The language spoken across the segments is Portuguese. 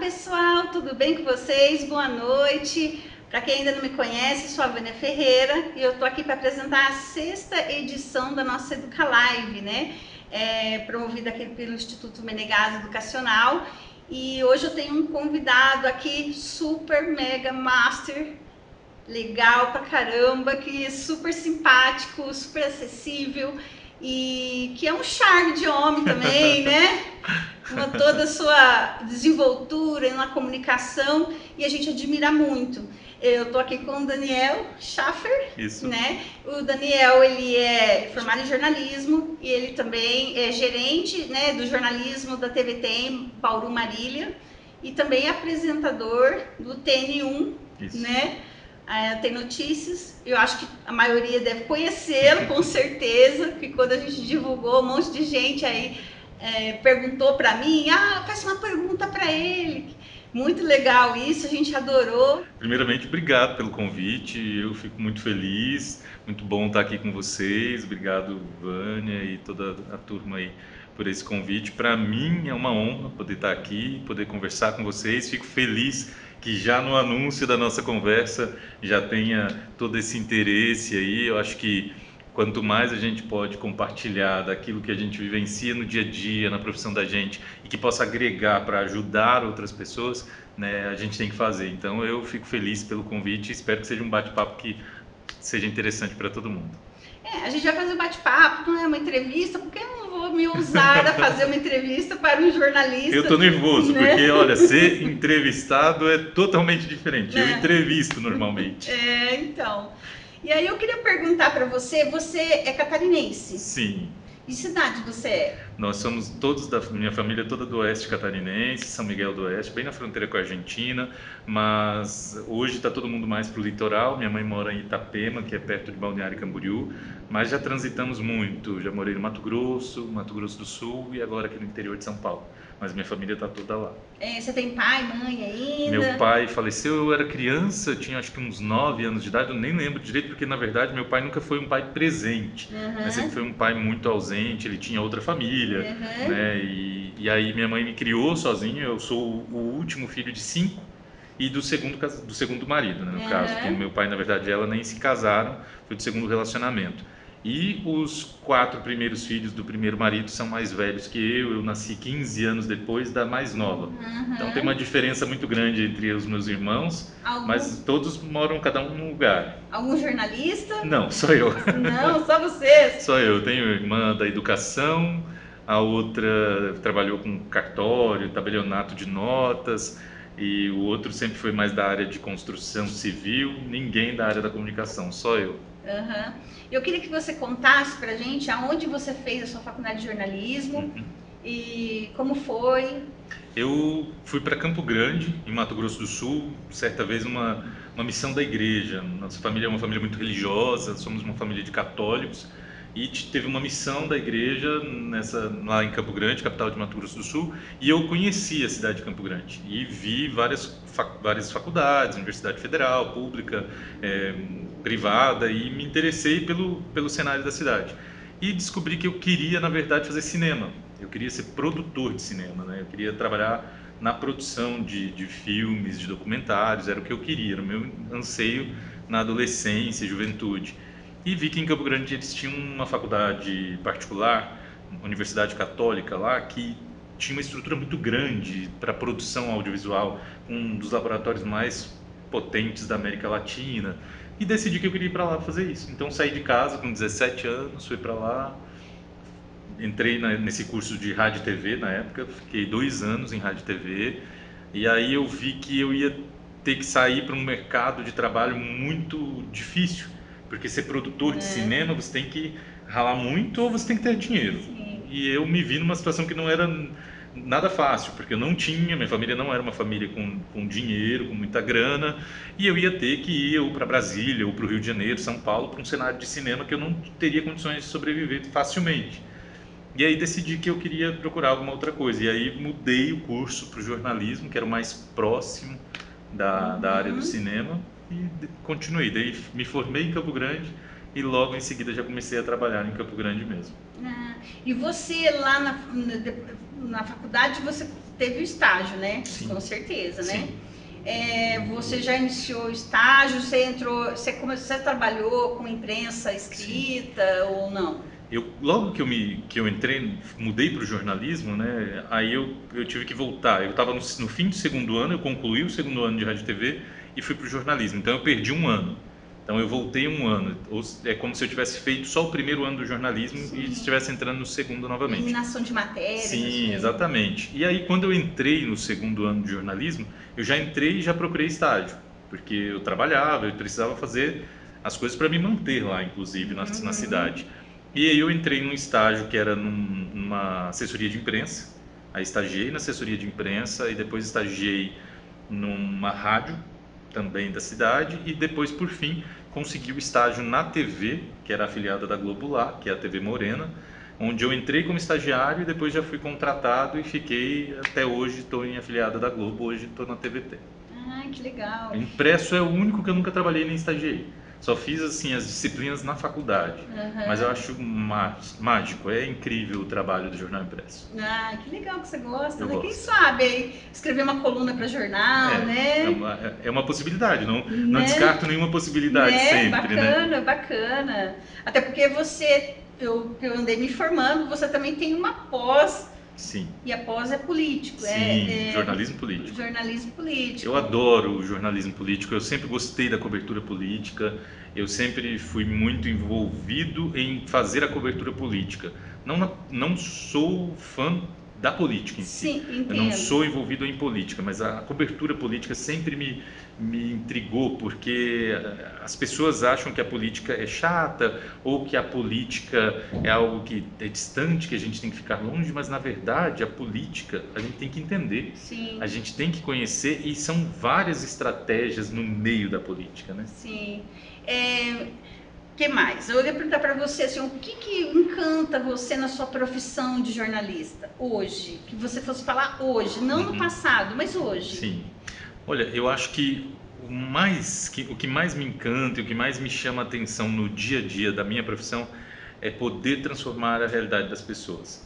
pessoal, tudo bem com vocês? Boa noite. Para quem ainda não me conhece, sou a Vânia Ferreira e eu estou aqui para apresentar a 6ª edição da nossa Educa Live, né? Promovida aqui pelo Instituto Menegas Educacional. E hoje eu tenho um convidado aqui, super mega master, legal pra caramba, que é super simpático, super acessível e que é um charme de homem também, né? Com toda a sua desenvoltura na comunicação, e a gente admira muito. Eu tô aqui com o Daniel Schaffer, Isso. né? O Daniel, ele é formado em jornalismo e ele também é gerente, né, do jornalismo da TVT em Bauru, Marília, e também é apresentador do TN1, Isso. né? Tem notícias, eu acho que a maioria deve conhecê-lo, com certeza, que quando a gente divulgou, um monte de gente aí perguntou para mim, faz uma pergunta para ele. Muito legal isso, a gente adorou. Primeiramente, obrigado pelo convite, eu fico muito feliz, muito bom estar aqui com vocês. Obrigado, Vânia e toda a turma aí por esse convite. Para mim é uma honra poder estar aqui, poder conversar com vocês. Fico feliz que já no anúncio da nossa conversa já tenha todo esse interesse aí. Eu acho que quanto mais a gente pode compartilhar daquilo que a gente vivencia no dia a dia, na profissão da gente, e que possa agregar para ajudar outras pessoas, né, a gente tem que fazer. Então eu fico feliz pelo convite e espero que seja um bate-papo que seja interessante para todo mundo. A gente vai fazer um bate-papo, não é uma entrevista, porque eu não vou me ousar a fazer uma entrevista para um jornalista. Eu estou nervoso, né? porque, olha, ser entrevistado é totalmente diferente. Eu entrevisto normalmente. Então. E aí eu queria perguntar para você, você é catarinense? Sim. Que cidade você é? Nós somos todos minha família toda do oeste catarinense, São Miguel do Oeste, bem na fronteira com a Argentina, mas hoje está todo mundo mais para o litoral. Minha mãe mora em Itapema, que é perto de Balneário Camboriú, mas já transitamos muito. Já morei no Mato Grosso do Sul e agora aqui no interior de São Paulo. Mas minha família está toda lá. Você tem pai, mãe ainda? Meu pai faleceu, eu era criança, eu tinha acho que uns 9 anos de idade, eu nem lembro direito, porque na verdade meu pai nunca foi um pai presente, né? Sempre foi um pai muito ausente, ele tinha outra família, né? E aí minha mãe me criou sozinha, eu sou o último filho de 5 e do segundo marido, né, no caso, porque meu pai, na verdade, ela nem se casaram, foi do segundo relacionamento. E os 4 primeiros filhos do primeiro marido são mais velhos que eu nasci 15 anos depois da mais nova. Então tem uma diferença muito grande entre os meus irmãos, mas todos moram cada um num lugar. Algum jornalista? Não, só eu. Não, só você? Só eu. Tenho irmã da educação, a outra trabalhou com cartório, tabelionato de notas, e o outro sempre foi mais da área de construção civil, ninguém da área da comunicação, só eu. Eu queria que você contasse pra gente aonde você fez a sua faculdade de jornalismo e como foi. Eu fui para Campo Grande, em Mato Grosso do Sul, certa vez uma missão da igreja. Nossa família é uma família muito religiosa, somos uma família de católicos, e teve uma missão da igreja lá em Campo Grande, capital de Mato Grosso do Sul, e eu conheci a cidade de Campo Grande e vi várias faculdades, Universidade Federal, pública, privada, e me interessei pelo cenário da cidade. E descobri que eu queria, na verdade, fazer cinema. Eu queria ser produtor de cinema, né? Eu queria trabalhar na produção de filmes, de documentários, era o que eu queria, era o meu anseio na adolescência, juventude. E vi que em Campo Grande eles tinham uma faculdade particular, uma universidade católica lá, que tinha uma estrutura muito grande para produção audiovisual, um dos laboratórios mais potentes da América Latina, e decidi que eu queria ir para lá fazer isso. Então saí de casa com 17 anos, fui para lá, entrei nesse curso de rádio e TV na época, fiquei 2 anos em rádio e TV, e aí eu vi que eu ia ter que sair para um mercado de trabalho muito difícil, porque ser produtor de cinema você tem que ralar muito ou você tem que ter dinheiro. E eu me vi numa situação que não era nada fácil, porque eu não tinha, minha família não era uma família com dinheiro, com muita grana, e eu ia ter que ir ou para Brasília ou para o Rio de Janeiro, São Paulo, para um cenário de cinema que eu não teria condições de sobreviver facilmente. E aí decidi que eu queria procurar alguma outra coisa, e aí mudei o curso para o jornalismo, que era o mais próximo da área do cinema, e continuei. Daí me formei em Campo Grande e logo em seguida já comecei a trabalhar em Campo Grande mesmo. E você lá na faculdade, você teve o estágio, né? Sim. Com certeza, né? Sim. Você já iniciou o estágio, você trabalhou com imprensa escrita ou não? Logo que eu entrei, mudei para o jornalismo, né? Aí eu tive que voltar. Eu estava no fim do segundo ano, eu concluí o segundo ano de rádio e TV e fui para o jornalismo. Então eu perdi um ano. Então eu voltei um ano. É como se eu tivesse feito só o primeiro ano do jornalismo e estivesse entrando no segundo novamente. Eliminação de matérias. Sim, exatamente. E aí quando eu entrei no segundo ano de jornalismo, eu já entrei e já procurei estágio, porque eu trabalhava, eu precisava fazer as coisas para me manter lá, inclusive, na cidade. E aí eu entrei num estágio que era numa assessoria de imprensa. Aí estagiei na assessoria de imprensa e depois estagiei numa rádio também da cidade e depois, por fim, consegui o estágio na TV, que era afiliada da Globo lá, que é a TV Morena, onde eu entrei como estagiário e depois já fui contratado e fiquei até hoje, estou em afiliada da Globo, hoje estou na TVT. Ah, que legal. Impresso é o único que eu nunca trabalhei nem estagiei. Só fiz assim as disciplinas na faculdade, mas eu acho mágico, é incrível o trabalho do jornal impresso. Ah, que legal que você gosta, Eu né? gosto. Quem sabe aí escrever uma coluna para jornal, né? É uma possibilidade, não Né? descarto nenhuma possibilidade sempre, bacana, né? Bacana. Até porque eu andei me informando, você também tem uma pós. Sim. E a pós é político. Sim, jornalismo político. Jornalismo político. Eu adoro o jornalismo político, eu sempre gostei da cobertura política, eu sempre fui muito envolvido em fazer a cobertura política. Não sou fã da política em si. Sim, entendo. Eu não sou envolvido em política, mas a cobertura política sempre me intrigou, porque as pessoas acham que a política é chata ou que a política é algo que é distante, que a gente tem que ficar longe, mas na verdade a política a gente tem que entender. Sim. A gente tem que conhecer e são várias estratégias no meio da política, né? Sim. Que mais? Eu ia perguntar para você assim, o que encanta você na sua profissão de jornalista hoje? Que você fosse falar hoje, não no passado, mas hoje. Sim. Olha, eu acho que o que mais me encanta e o que mais me chama a atenção no dia a dia da minha profissão é poder transformar a realidade das pessoas.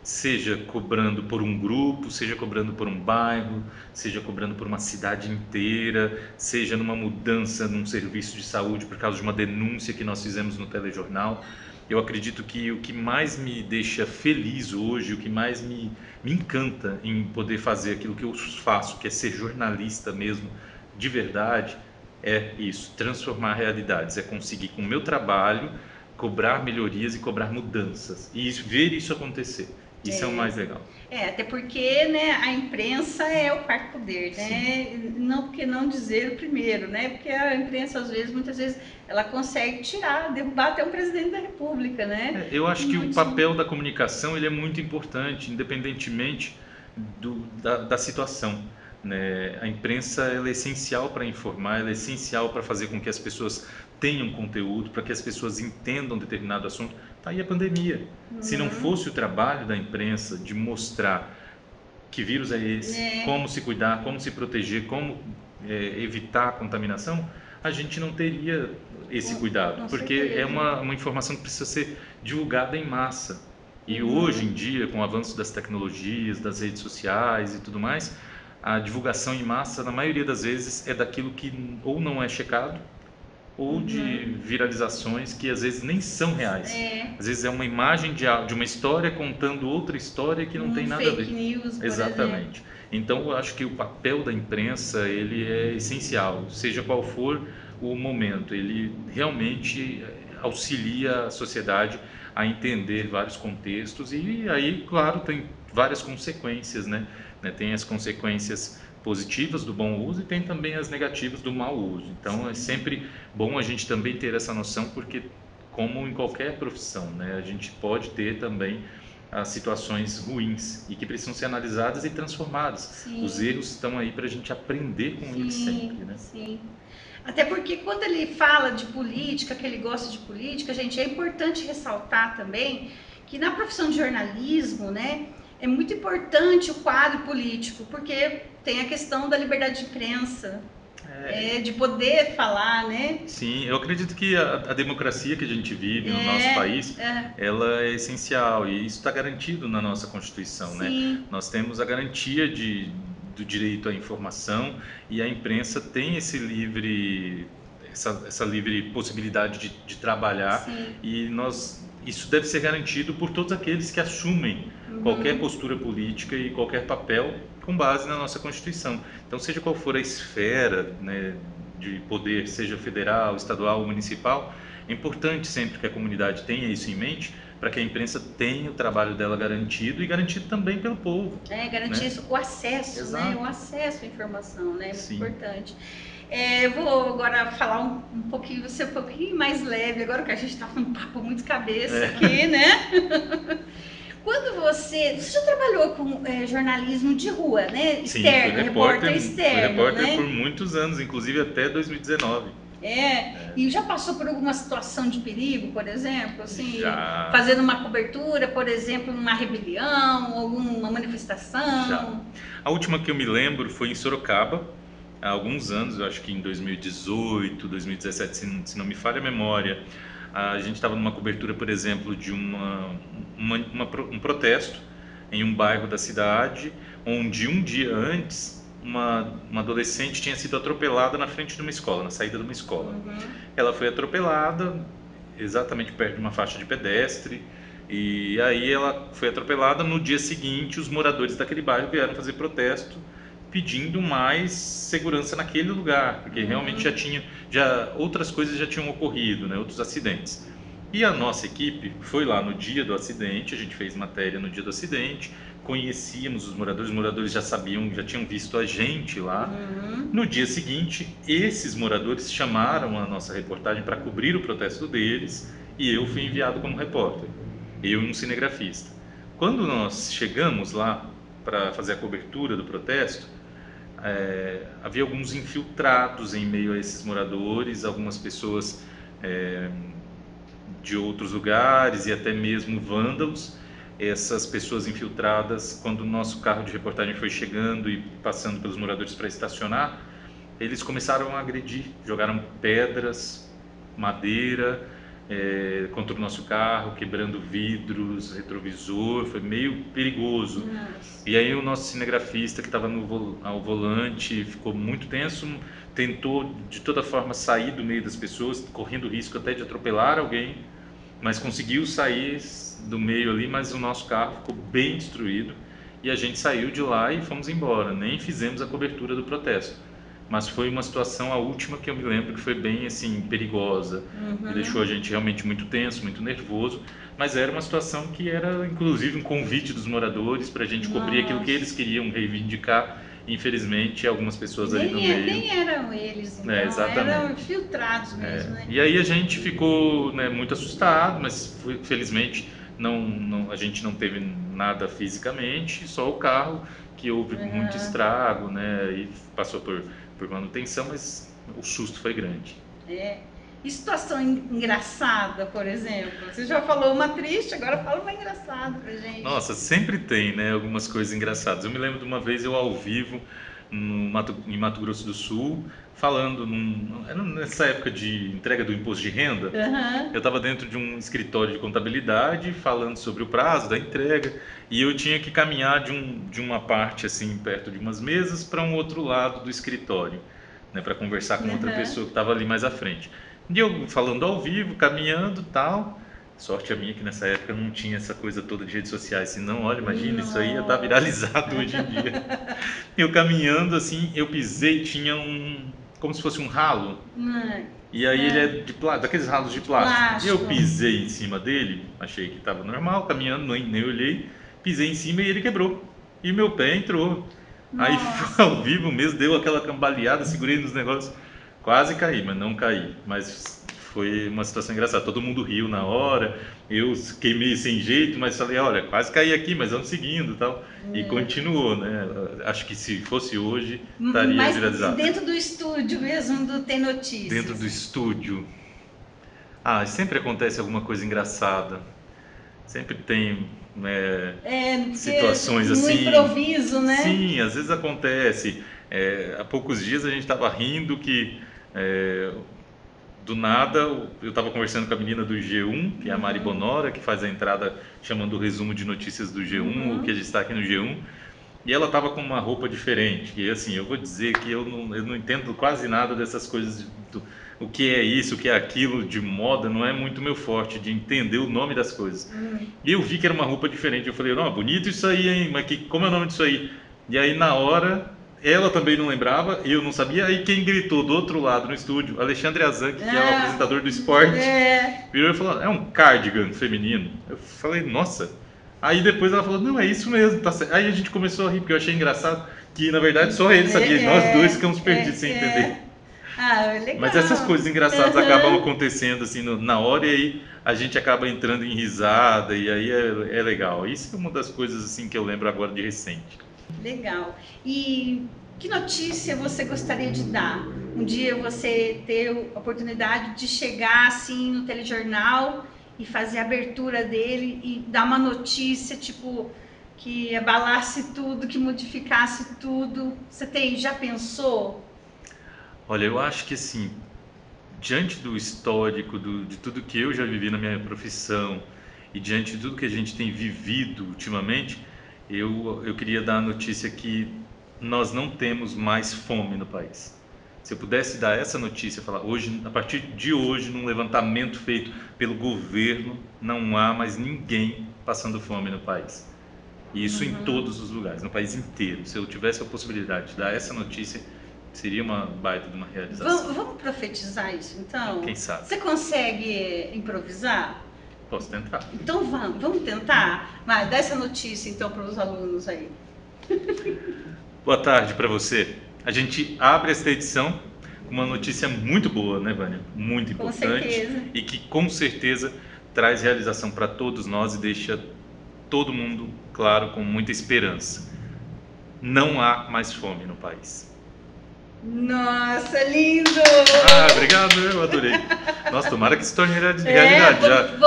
Seja cobrando por um grupo, seja cobrando por um bairro, seja cobrando por uma cidade inteira, seja numa mudança num serviço de saúde por causa de uma denúncia que nós fizemos no telejornal. Eu acredito que o que mais me deixa feliz hoje, o que mais me encanta em poder fazer aquilo que eu faço, que é ser jornalista mesmo, de verdade, é isso, transformar realidades, é conseguir com o meu trabalho cobrar melhorias e cobrar mudanças e ver isso acontecer. Isso é o mais legal. Até porque, né, a imprensa é o quarto poder, né? Não, porque não dizer o primeiro, né? Porque a imprensa, muitas vezes, ela consegue derrubar até um presidente da República, né? Eu acho que o papel da comunicação ele é muito importante, independentemente da situação. Né? A imprensa ela é essencial para informar, ela é essencial para fazer com que as pessoas tenham conteúdo, para que as pessoas entendam determinado assunto. Tá aí a pandemia. Se não fosse o trabalho da imprensa de mostrar que vírus é esse, como se cuidar, como se proteger, como evitar a contaminação, a gente não teria esse cuidado, porque é uma informação que precisa ser divulgada em massa. E hoje em dia, com o avanço das tecnologias, das redes sociais e tudo mais, a divulgação em massa, na maioria das vezes, é daquilo que ou não é checado, ou de viralizações que às vezes nem são reais. Às vezes é uma imagem de uma história contando outra história que não tem nada a ver. Fake news, Exatamente. Então eu acho que o papel da imprensa ele é essencial, seja qual for o momento. Ele realmente auxilia a sociedade a entender vários contextos e aí, claro, tem várias consequências, né? Tem as consequências positivas do bom uso e tem também as negativas do mau uso. Então é sempre bom a gente também ter essa noção, porque como em qualquer profissão, né, a gente pode ter também as situações ruins e que precisam ser analisadas e transformadas. Sim. Os erros estão aí para a gente aprender com eles sempre, né? Sim. Até porque quando ele fala de política, que ele gosta de política, gente, é importante ressaltar também que na profissão de jornalismo, né, é muito importante o quadro político, porque tem a questão da liberdade de imprensa. de poder falar, né? Sim, eu acredito que a democracia que a gente vive no nosso país, ela é essencial e isso está garantido na nossa Constituição, né? Sim, Nós temos a garantia do direito à informação e a imprensa tem essa livre possibilidade de trabalhar sim. e isso deve ser garantido por todos aqueles que assumem qualquer postura política e qualquer papel com base na nossa Constituição. Então, seja qual for a esfera, né, de poder, seja federal, estadual ou municipal, é importante sempre que a comunidade tenha isso em mente para que a imprensa tenha o trabalho dela garantido e garantido também pelo povo. Garantir Né? isso, o acesso, Exato. né? O acesso à informação, né? É muito Sim. importante. Eu vou agora falar um pouquinho, ser um pouquinho mais leve, agora que a gente está com um papo muito cabeça aqui, né? Quando você já trabalhou com jornalismo de rua, né? Sim, Externo, repórter externo, fui repórter né? por muitos anos, inclusive até 2019. E já passou por alguma situação de perigo, por exemplo, assim, Já. fazendo uma cobertura, por exemplo, numa rebelião, alguma manifestação? Já. A última que eu me lembro foi em Sorocaba, há alguns anos, eu acho que em 2018, 2017, se não me falha a memória. A gente estava numa cobertura, por exemplo, de um protesto em um bairro da cidade, onde um dia antes uma adolescente tinha sido atropelada na frente de uma escola, na saída de uma escola. Ela foi atropelada exatamente perto de uma faixa de pedestre, e aí ela foi atropelada. No dia seguinte, os moradores daquele bairro vieram fazer protesto pedindo mais segurança naquele lugar, porque realmente outras coisas já tinham ocorrido, né, outros acidentes. E a nossa equipe foi lá no dia do acidente, a gente fez matéria no dia do acidente, conhecíamos os moradores já sabiam, já tinham visto a gente lá. No dia seguinte, esses moradores chamaram a nossa reportagem para cobrir o protesto deles e eu fui enviado como repórter, eu e um cinegrafista. Quando nós chegamos lá para fazer a cobertura do protesto, havia alguns infiltrados em meio a esses moradores, algumas pessoas de outros lugares e até mesmo vândalos. Essas pessoas infiltradas, quando o nosso carro de reportagem foi chegando e passando pelos moradores para estacionar, eles começaram a agredir, jogaram pedras, madeira contra o nosso carro, quebrando vidros, retrovisor, foi meio perigoso. E aí o nosso cinegrafista que estava ao volante ficou muito tenso, tentou de toda forma sair do meio das pessoas, correndo risco até de atropelar alguém, mas conseguiu sair do meio ali, mas o nosso carro ficou bem destruído e a gente saiu de lá e fomos embora, nem fizemos a cobertura do protesto. Mas foi uma situação, a última que eu me lembro, que foi bem assim perigosa, e deixou a gente realmente muito tenso, muito nervoso, mas era uma situação que era inclusive um convite dos moradores para a gente cobrir aquilo que eles queriam reivindicar. Infelizmente, algumas pessoas ali no meio... Nem eram eles, então, exatamente. Eram infiltrados mesmo, né? E aí a gente ficou, né, muito assustado, mas felizmente a gente não teve nada fisicamente, só o carro que houve muito estrago, né, e passou por manutenção, mas o susto foi grande. E situação engraçada, por exemplo? Você já falou uma triste, agora fala uma engraçada pra gente. Nossa, sempre tem, né, algumas coisas engraçadas. Eu me lembro de uma vez eu ao vivo em Mato Grosso do Sul, falando nessa época de entrega do imposto de renda. Eu estava dentro de um escritório de contabilidade falando sobre o prazo da entrega e eu tinha que caminhar de uma parte assim perto de umas mesas para um outro lado do escritório, né, para conversar com outra pessoa que estava ali mais à frente. E eu falando ao vivo, caminhando, tal. Sorte a minha que nessa época não tinha essa coisa toda de redes sociais, senão, olha, imagina, isso aí ia estar viralizado hoje em dia. Eu caminhando assim, eu pisei, tinha como se fosse um ralo, e aí ele é de plástico, daqueles ralos de plástico. Eu pisei em cima dele, achei que estava normal, caminhando, nem olhei, pisei em cima e ele quebrou, e meu pé entrou. Aí ao vivo mesmo, deu aquela cambaleada, segurei nos negócios, quase caí, mas não caí, mas foi uma situação engraçada, todo mundo riu na hora, eu queimei sem jeito, mas falei, olha, quase caí aqui, mas vamos seguindo e tal, e continuou, né, acho que se fosse hoje, estaria viralizado. Mas dentro do estúdio mesmo, do Tem Notícias? Dentro do estúdio, sempre acontece alguma coisa engraçada, sempre tem situações assim. No improviso, né? Sim, às vezes acontece. Há poucos dias a gente estava rindo que do nada eu estava conversando com a menina do G1, que é a Mari Bonora, que faz a entrada chamando o resumo de notícias do G1, o que é destaque no G1. E ela estava com uma roupa diferente. E assim, eu vou dizer que eu não entendo quase nada dessas coisas, o que é isso, o que é aquilo de moda, não é muito meu forte, de entender o nome das coisas. E eu vi que era uma roupa diferente. Eu falei, não, bonito isso aí, hein? Mas como é o nome disso aí? E aí na hora, ela também não lembrava, eu não sabia. Aí quem gritou do outro lado no estúdio, Alexandre Azanque, que é o apresentador do esporte, virou e falou, é um cardigan feminino. Eu falei, nossa. Aí depois ela falou, não, é isso mesmo, tá certo. Aí a gente começou a rir, porque eu achei engraçado que, na verdade, só ele sabia, nós dois ficamos perdidos sem entender. Legal. Mas essas coisas engraçadas acabam acontecendo assim na hora, e aí a gente acaba entrando em risada, e aí é legal. Isso é uma das coisas assim que eu lembro agora de recente. Legal. E que notícia você gostaria de dar? Um dia você ter a oportunidade de chegar assim no telejornal e fazer a abertura dele e dar uma notícia, tipo, que abalasse tudo, que modificasse tudo. Você já pensou? Olha, eu acho que assim, diante do histórico, de tudo que eu já vivi na minha profissão e diante de tudo que a gente tem vivido ultimamente, eu queria dar a notícia que nós não temos mais fome no país. Se eu pudesse dar essa notícia, falar hoje, a partir de hoje, num levantamento feito pelo governo, não há mais ninguém passando fome no país. E isso em todos os lugares, no país inteiro. Se eu tivesse a possibilidade de dar essa notícia, seria uma baita de uma realização. Vamos profetizar isso, então? Quem sabe? Você consegue improvisar? Posso tentar. Então vamos tentar? Vai, dá essa notícia então para os alunos aí. Boa tarde para você. A gente abre esta edição com uma notícia muito boa, né, Vânia? Muito importante. Com certeza. E que com certeza traz realização para todos nós e deixa todo mundo, claro, com muita esperança. Não há mais fome no país. Nossa, lindo! Obrigado, eu adorei. Nossa, tomara que se torne realidade.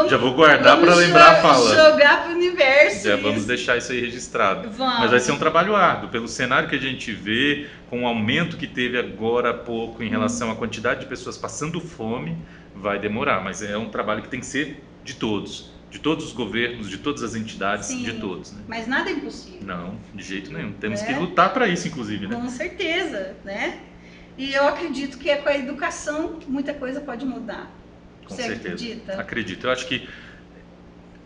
Já vou guardar para lembrar a fala. Jogar para o universo. Já vamos deixar isso aí registrado. Vamos. Mas vai ser um trabalho árduo, pelo cenário que a gente vê, com o aumento que teve agora há pouco em relação à quantidade de pessoas passando fome, vai demorar. Mas é um trabalho que tem que ser de todos os governos, de todas as entidades, Sim, de todos. Né? Mas nada é impossível. Não, de jeito nenhum. Temos que lutar para isso, inclusive. Né? Com certeza, né? E eu acredito que com a educação muita coisa pode mudar. Com Você certeza. acredita? Acredito. Eu acho que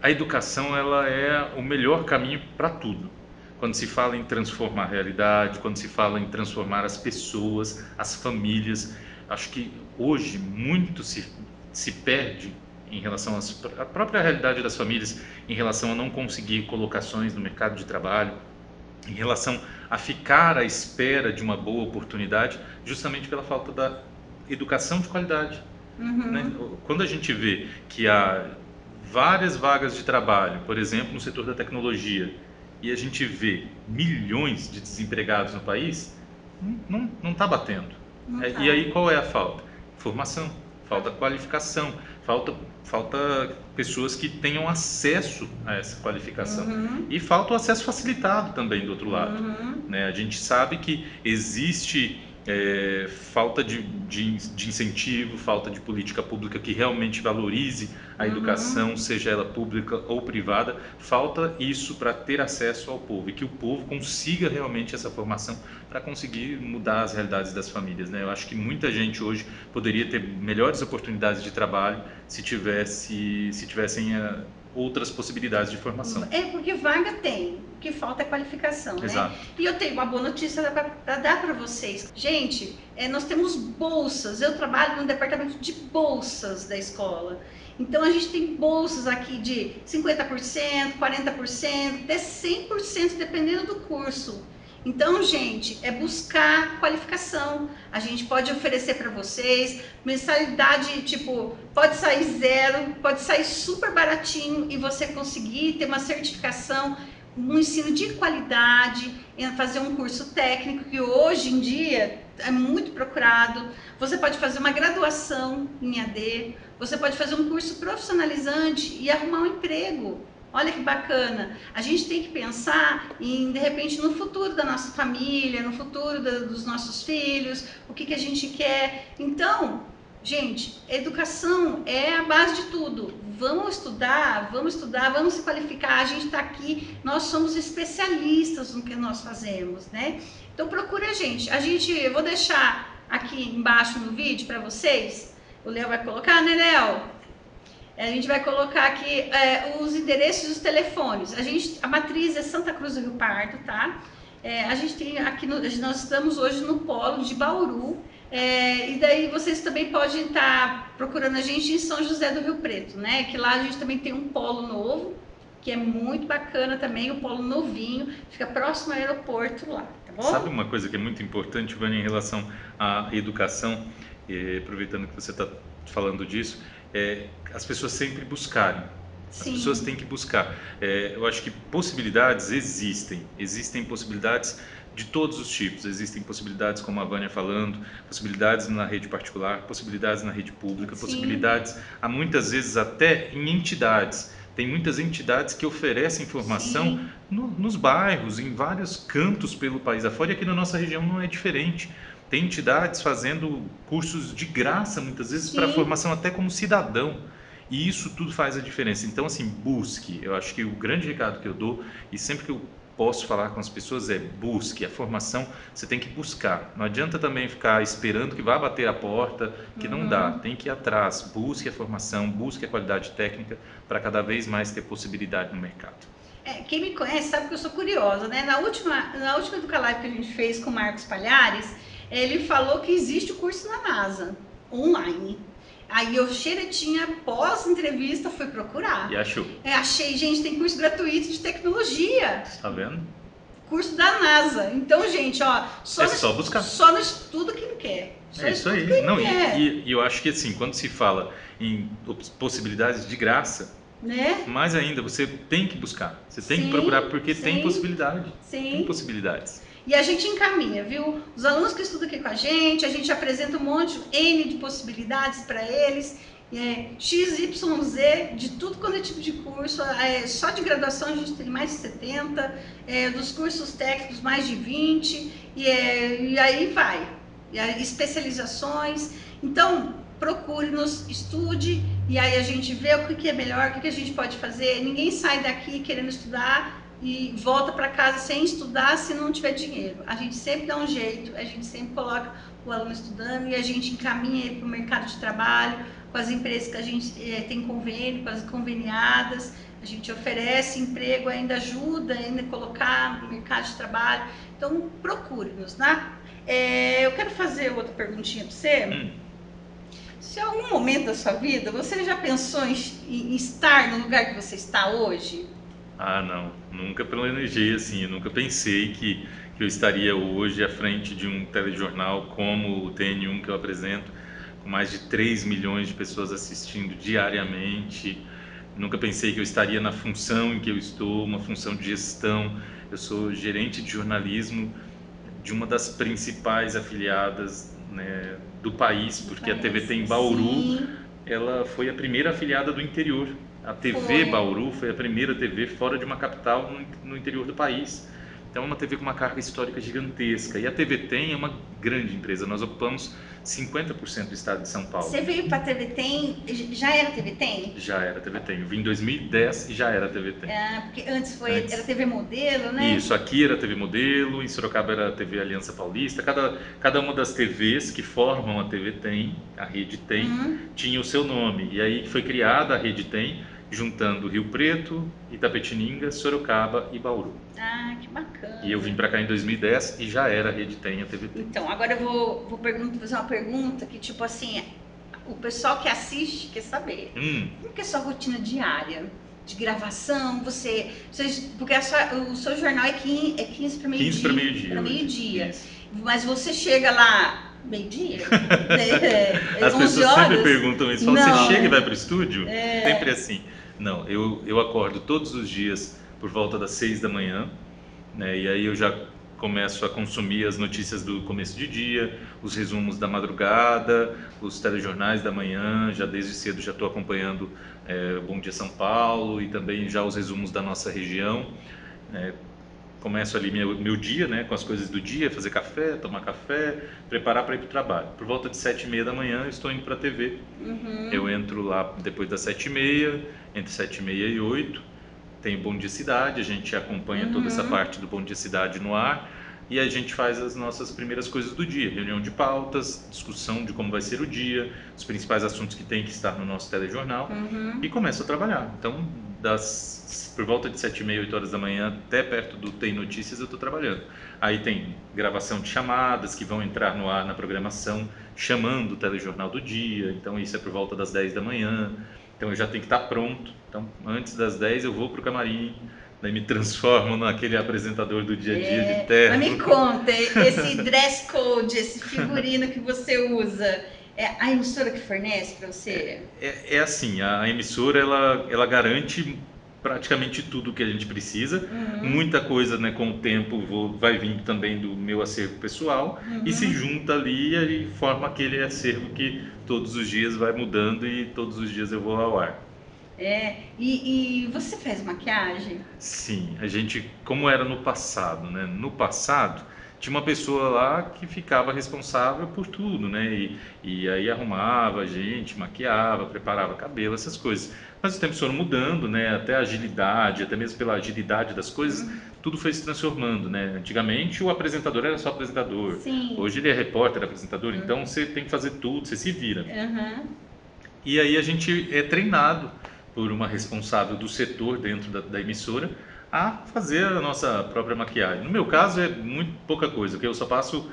a educação ela é o melhor caminho para tudo. Quando se fala em transformar a realidade, quando se fala em transformar as pessoas, as famílias, acho que hoje muito se perde em relação à própria realidade das famílias, em relação a não conseguir colocações no mercado de trabalho, em relação a ficar à espera de uma boa oportunidade, justamente pela falta da educação de qualidade. Né? Quando a gente vê que há várias vagas de trabalho, por exemplo, no setor da tecnologia, e a gente vê milhões de desempregados no país, não está batendo. E aí qual é a falta? Formação, falta qualificação, falta pessoas que tenham acesso a essa qualificação. E falta o acesso facilitado também do outro lado. Né? A gente sabe que existe falta de incentivo, falta de política pública que realmente valorize a educação, seja ela pública ou privada. Falta isso para ter acesso ao povo e que o povo consiga realmente essa formação para conseguir mudar as realidades das famílias. Né? Eu acho que muita gente hoje poderia ter melhores oportunidades de trabalho se tivessem outras possibilidades de formação. Porque vaga tem, o que falta é qualificação, Exato. né? E eu tenho uma boa notícia para dar para vocês. Gente, nós temos bolsas, eu trabalho no departamento de bolsas da escola. Então a gente tem bolsas aqui de 50%, 40%, até 100%, dependendo do curso. Então, gente, é buscar qualificação. A gente pode oferecer para vocês mensalidade, tipo, pode sair zero, pode sair super baratinho e você conseguir ter uma certificação, um ensino de qualidade, fazer um curso técnico que hoje em dia é muito procurado. Você pode fazer uma graduação em AD, você pode fazer um curso profissionalizante e arrumar um emprego. Olha que bacana. A gente tem que pensar em, de repente, no futuro da nossa família, no futuro dos nossos filhos, o que a gente quer. Então, gente, educação é a base de tudo. Vamos estudar, vamos se qualificar. A gente está aqui, nós somos especialistas no que nós fazemos, né? Então, procura a gente. Eu vou deixar aqui embaixo no vídeo para vocês. O Léo vai colocar, né, Léo? A gente vai colocar aqui os endereços e os telefones. A matriz é Santa Cruz do Rio Pardo, tá? A gente tem aqui, nós estamos hoje no polo de Bauru. E daí vocês também podem estar procurando a gente em São José do Rio Preto, né? Que lá a gente também tem um polo novo, que é muito bacana também, um polo novinho, fica próximo ao aeroporto lá, tá bom? Sabe uma coisa que é muito importante, Vânia, em relação à educação, aproveitando que você está falando disso, as pessoas sempre buscarem. As pessoas têm que buscar. Eu acho que possibilidades existem possibilidades de todos os tipos. Existem possibilidades, como a Vânia falando, possibilidades na rede particular, possibilidades na rede pública, possibilidades, há muitas vezes até em entidades. Tem muitas entidades que oferecem formação nos bairros, em vários cantos pelo país afora, e aqui na nossa região não é diferente. Tem entidades fazendo cursos de graça, muitas vezes, para formação até como cidadão. E isso tudo faz a diferença. Então, assim, busque. Eu acho que o grande recado que eu dou, e sempre que eu posso falar com as pessoas, busque. A formação você tem que buscar. Não adianta também ficar esperando que vá bater a porta, que não dá. Tem que ir atrás. Busque a formação, busque a qualidade técnica para cada vez mais ter possibilidade no mercado. Quem me conhece sabe que eu sou curiosa, né? Na última Educalive que a gente fez com o Marcos Palhares, ele falou que existe o curso na NASA, online. Aí eu, xeretinha, pós-entrevista, fui procurar. E achou? Achei, gente, tem curso gratuito de tecnologia. Tá vendo? Curso da NASA. Então, gente, ó, só buscar. Só no estudo que não quer. Isso aí. E eu acho que assim, quando se fala em possibilidades de graça, né? Mais ainda, você tem que buscar. Você tem que procurar, porque tem possibilidade. Tem possibilidades. E a gente encaminha, viu? Os alunos que estudam aqui com a gente apresenta um monte, N de possibilidades para eles, XYZ, de tudo quanto é tipo de curso. Só de graduação a gente tem mais de 70, dos cursos técnicos mais de 20, e aí vai. E aí, especializações. Então, procure-nos, estude, e aí a gente vê o que é melhor, o que a gente pode fazer. Ninguém sai daqui querendo estudar e volta para casa sem estudar se não tiver dinheiro. A gente sempre dá um jeito, a gente sempre coloca o aluno estudando e a gente encaminha ele para o mercado de trabalho, com as empresas que a gente tem convênio, com as conveniadas, a gente oferece emprego, ainda ajuda a colocar no mercado de trabalho. Então, procure-nos, né? Eu quero fazer outra perguntinha para você. Se em algum momento da sua vida você já pensou em estar no lugar que você está hoje? Ah, não. Nunca planejei assim. Eu nunca pensei que eu estaria hoje à frente de um telejornal como o TN1 que eu apresento, com mais de 3 milhões de pessoas assistindo diariamente. Nunca pensei que eu estaria na função em que eu estou, uma função de gestão. Eu sou gerente de jornalismo de uma das principais afiliadas, né, do país, porque a TVT em Bauru, ela foi a primeira afiliada do interior. A TV Bauru foi a primeira TV fora de uma capital no interior do país. Então é uma TV com uma carga histórica gigantesca. E a TVT é uma grande empresa. Nós ocupamos 50% do estado de São Paulo. Você veio para a TVT, já era TVT? Já era TVT. Eu vim em 2010 e já era TVT. Porque antes era TV Modelo, né? Isso, aqui era TV Modelo, em Sorocaba era a TV Aliança Paulista. Cada uma das TVs que formam a TVT, a Rede Tem, tinha o seu nome. E aí foi criada a Rede Tem, juntando Rio Preto, Itapetininga, Sorocaba e Bauru. Ah, que bacana. E eu vim para cá em 2010 e já era a Rede Tem, a TVT. Então, agora eu vou fazer uma pergunta que, tipo assim, o pessoal que assiste quer saber. Como que é a sua rotina diária de gravação? Porque o seu jornal é 15 para meio-dia. 15 para meio-dia. Para meio-dia. Mas você chega lá meio-dia? As pessoas sempre perguntam isso. Você chega e vai para o estúdio? É. Sempre assim. Não, eu acordo todos os dias por volta das 6 da manhã, né, e aí eu já começo a consumir as notícias do começo de dia, os resumos da madrugada, os telejornais da manhã. Já desde cedo já estou acompanhando Bom Dia São Paulo e também já os resumos da nossa região. Começo ali meu dia, né, com as coisas do dia, fazer café, tomar café, preparar para ir para o trabalho. Por volta de 7h30 da manhã eu estou indo para a TV. Eu entro lá depois das 7h30, entre 7h30 e 8h. Tem o Bom Dia Cidade, a gente acompanha toda essa parte do Bom Dia Cidade no ar e a gente faz as nossas primeiras coisas do dia, reunião de pautas, discussão de como vai ser o dia, os principais assuntos que tem que estar no nosso telejornal e começo a trabalhar. Então, por volta de 7h30, 8h da manhã até perto do Tem Notícias eu estou trabalhando. Aí tem gravação de chamadas que vão entrar no ar na programação, chamando o telejornal do dia, então isso é por volta das 10 da manhã. Então eu já tenho que estar pronto. Então antes das 10 eu vou para o camarim, daí me transformo naquele apresentador do dia a dia de terno. Mas me conta, esse dress code, esse figurino que você usa, é a emissora que fornece para você? É assim, a emissora ela garante praticamente tudo que a gente precisa. Muita coisa, né, com o tempo vai vindo também do meu acervo pessoal e se junta ali e forma aquele acervo que todos os dias vai mudando e todos os dias eu vou ao ar. E você faz maquiagem? Sim, a gente, como era no passado, né? No passado tinha uma pessoa lá que ficava responsável por tudo, né? E aí arrumava a gente, maquiava, preparava cabelo, essas coisas. Mas os tempos foram mudando, né? Até a agilidade, até mesmo pela agilidade das coisas, tudo foi se transformando, né? Antigamente o apresentador era só apresentador. Sim. Hoje ele é repórter, apresentador, então você tem que fazer tudo, você se vira. E aí a gente é treinado por uma responsável do setor dentro da emissora a fazer a nossa própria maquiagem. No meu caso é muito pouca coisa, porque eu só passo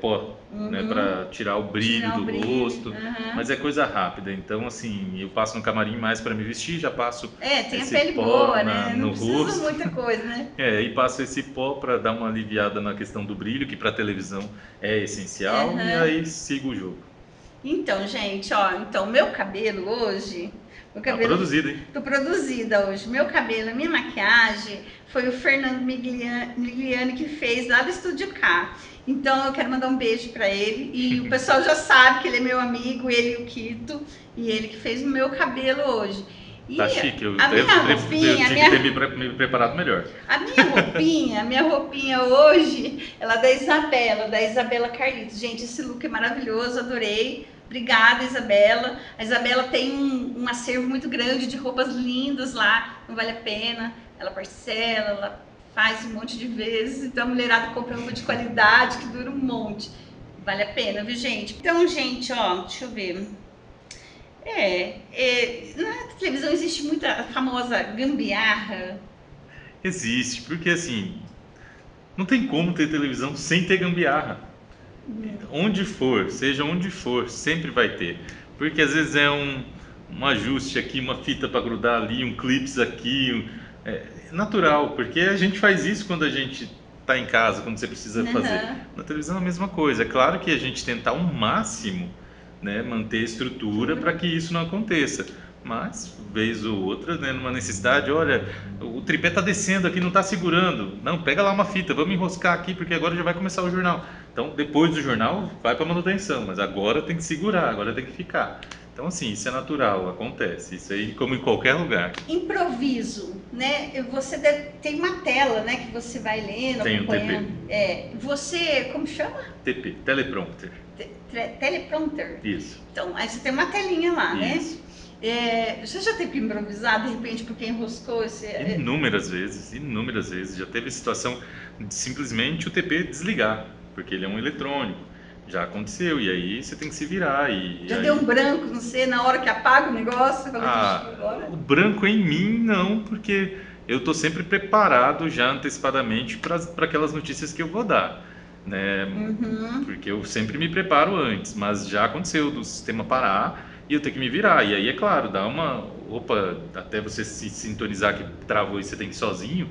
pó, né, para tirar o brilho do rosto, mas é coisa rápida. Então assim, eu passo no camarim mais para me vestir, já passo tem esse a pele pó boa, né? no Não precisa rosto. muita coisa, né? E passo esse pó para dar uma aliviada na questão do brilho, que para televisão é essencial, e aí sigo o jogo. Então, gente, ó, meu cabelo hoje... Tá produzido, hein? Tô produzida hoje. Meu cabelo, minha maquiagem foi o Fernando Migliani que fez lá do Estúdio K. Então eu quero mandar um beijo pra ele. E o pessoal já sabe que ele é meu amigo, ele e o Quito. E ele que fez o meu cabelo hoje. E tá chique, eu tinha que ter me preparado melhor. A minha roupinha hoje, ela é da Isabela Carlitos. Gente, esse look é maravilhoso, adorei. Obrigada, Isabela. A Isabela tem um acervo muito grande de roupas lindas lá, não vale a pena. Ela parcela, ela faz um monte de vezes. Então a mulherada compra roupa de qualidade que dura um monte. Vale a pena, viu, gente? Então, gente, ó, deixa eu ver. Na televisão existe muita famosa gambiarra. Existe, porque assim, não tem como ter televisão sem ter gambiarra. Onde for, seja onde for, sempre vai ter. Porque às vezes é um ajuste aqui, uma fita para grudar ali, um clips aqui. É natural, porque a gente faz isso quando a gente está em casa, quando você precisa fazer. Na televisão é a mesma coisa. É claro que a gente tenta ao máximo, né, manter a estrutura para que isso não aconteça. Mas, vez ou outra, né, numa necessidade, olha, o tripé está descendo aqui, não está segurando. Não, pega lá uma fita, vamos enroscar aqui, porque agora já vai começar o jornal. Então, depois do jornal, vai para manutenção, mas agora tem que segurar, agora tem que ficar. Então, assim, isso é natural, acontece. Isso aí, como em qualquer lugar. Improviso, né? Você tem uma tela, né, que você vai lendo, tem acompanhando. Um TP. Você, como chama? TP, teleprompter. Teleprompter? Isso. Então, aí você tem uma telinha lá, isso. Né? Você já teve que improvisar, de repente, porque enroscou esse... Inúmeras vezes. Já teve situação de simplesmente o TP desligar, porque ele é um eletrônico. Já aconteceu, e aí você tem que se virar. Já deu um branco, não sei, na hora que apaga o negócio? O branco em mim não, porque eu estou sempre preparado já antecipadamente para aquelas notícias que eu vou dar, né? Porque eu sempre me preparo antes, mas já aconteceu do sistema parar e eu tenho que me virar. E aí, é claro, dá uma... Opa, até você se sintonizar que travou e você tem que ir sozinho,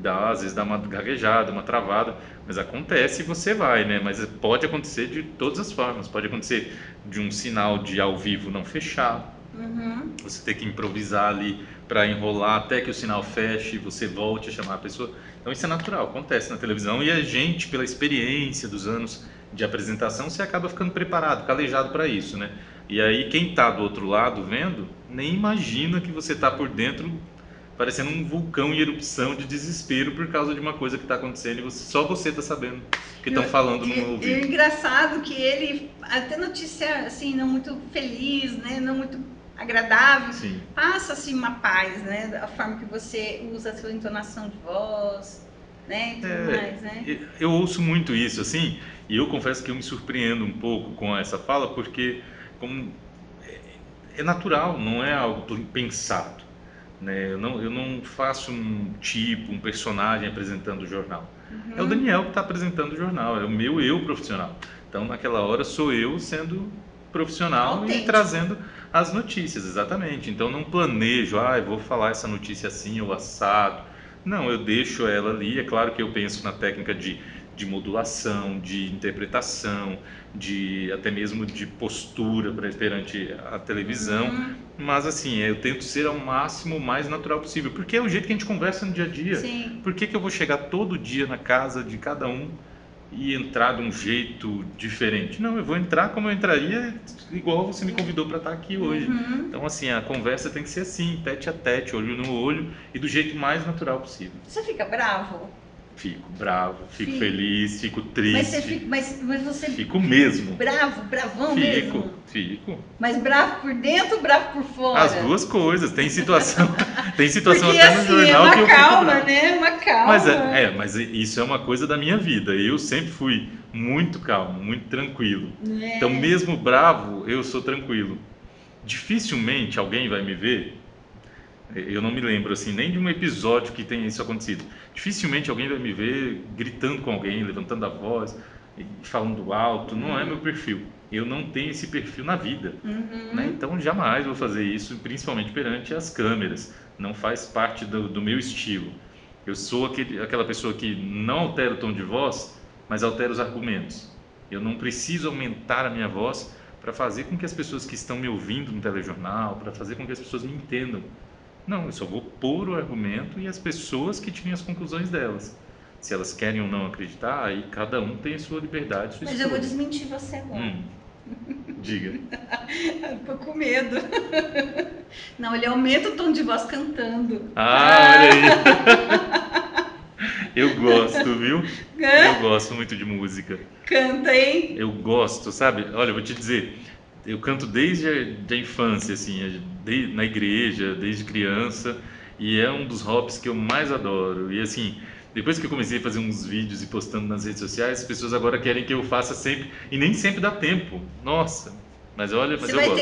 às vezes dá uma gaguejada, uma travada, mas acontece e você vai, né? Mas pode acontecer de todas as formas. Pode acontecer de um sinal de ao vivo não fechar, Uhum. Você ter que improvisar ali para enrolar até que o sinal feche e você volte a chamar a pessoa. Então isso é natural, acontece na televisão e a gente, pela experiência dos anos de apresentação, você acaba ficando preparado, calejado para isso, né? E aí quem está do outro lado vendo, nem imagina que você está por dentro parecendo um vulcão em erupção de desespero por causa de uma coisa que está acontecendo e só você está sabendo que estão falando no meu E o ouvido. engraçado que ele, até notícia assim, não muito feliz, né? Não muito agradável, Sim. passa assim uma paz, né? A forma que você usa a sua entonação de voz, né? E tudo mais, né? Eu ouço muito isso, assim, e eu confesso que eu me surpreendo um pouco com essa fala, porque como é natural, não é algo pensado, né? Eu não faço um tipo, um personagem apresentando o jornal. É o Daniel que está apresentando o jornal, é o meu eu profissional. Então, naquela hora, sou eu sendo profissional e Autêntico. trazendo as notícias, exatamente. Então, não planejo, eu vou falar essa notícia assim ou assado. Não, eu deixo ela ali. É claro que eu penso na técnica de modulação, de interpretação, de até mesmo de postura perante a televisão. Mas assim, eu tento ser ao máximo o mais natural possível, porque é o jeito que a gente conversa no dia a dia. Sim. Por que eu vou chegar todo dia na casa de cada um e entrar de um jeito diferente? Não, eu vou entrar como eu entraria, igual você me convidou para estar aqui hoje. Então, assim, a conversa tem que ser assim, tete a tete, olho no olho e do jeito mais natural possível. Você fica bravo? Fico bravo, fico feliz, fico triste. Mas você Fico mesmo. Bravão mesmo? Fico. Mas bravo por dentro ou bravo por fora? As duas coisas. Tem situação Porque, até no assim, jornal que eu fico calma, bravo. né? Uma calma. Mas isso é uma coisa da minha vida. Eu sempre fui muito calmo, muito tranquilo. Então, mesmo bravo, eu sou tranquilo. Dificilmente alguém vai me ver. Eu não me lembro assim nem de um episódio que tenha isso acontecido. Dificilmente alguém vai me ver gritando com alguém, levantando a voz, falando alto. Não é meu perfil. Eu não tenho esse perfil na vida, né? Então jamais vou fazer isso, principalmente perante as câmeras. Não faz parte do meu estilo. Eu sou aquela pessoa que não altera o tom de voz, mas altera os argumentos. Eu não preciso aumentar a minha voz para fazer com que as pessoas que estão me ouvindo no telejornal, para fazer com que as pessoas me entendam. Não, eu só vou pôr o argumento e as pessoas que tirem as conclusões delas. Se elas querem ou não acreditar, aí cada um tem a sua liberdade, sua Mas escolha. eu vou desmentir você agora. Diga. Tô com medo. Não, ele aumenta o tom de voz cantando. Olha aí. Eu gosto, viu? Eu gosto muito de música. Canta, hein? Eu gosto, sabe? Olha, eu vou te dizer, eu canto desde a infância, assim, na igreja, desde criança, e é um dos hobbies que eu mais adoro. E assim, depois que eu comecei a fazer uns vídeos e postando nas redes sociais, as pessoas agora querem que eu faça sempre, e nem sempre dá tempo. Nossa, mas olha, mas eu gosto.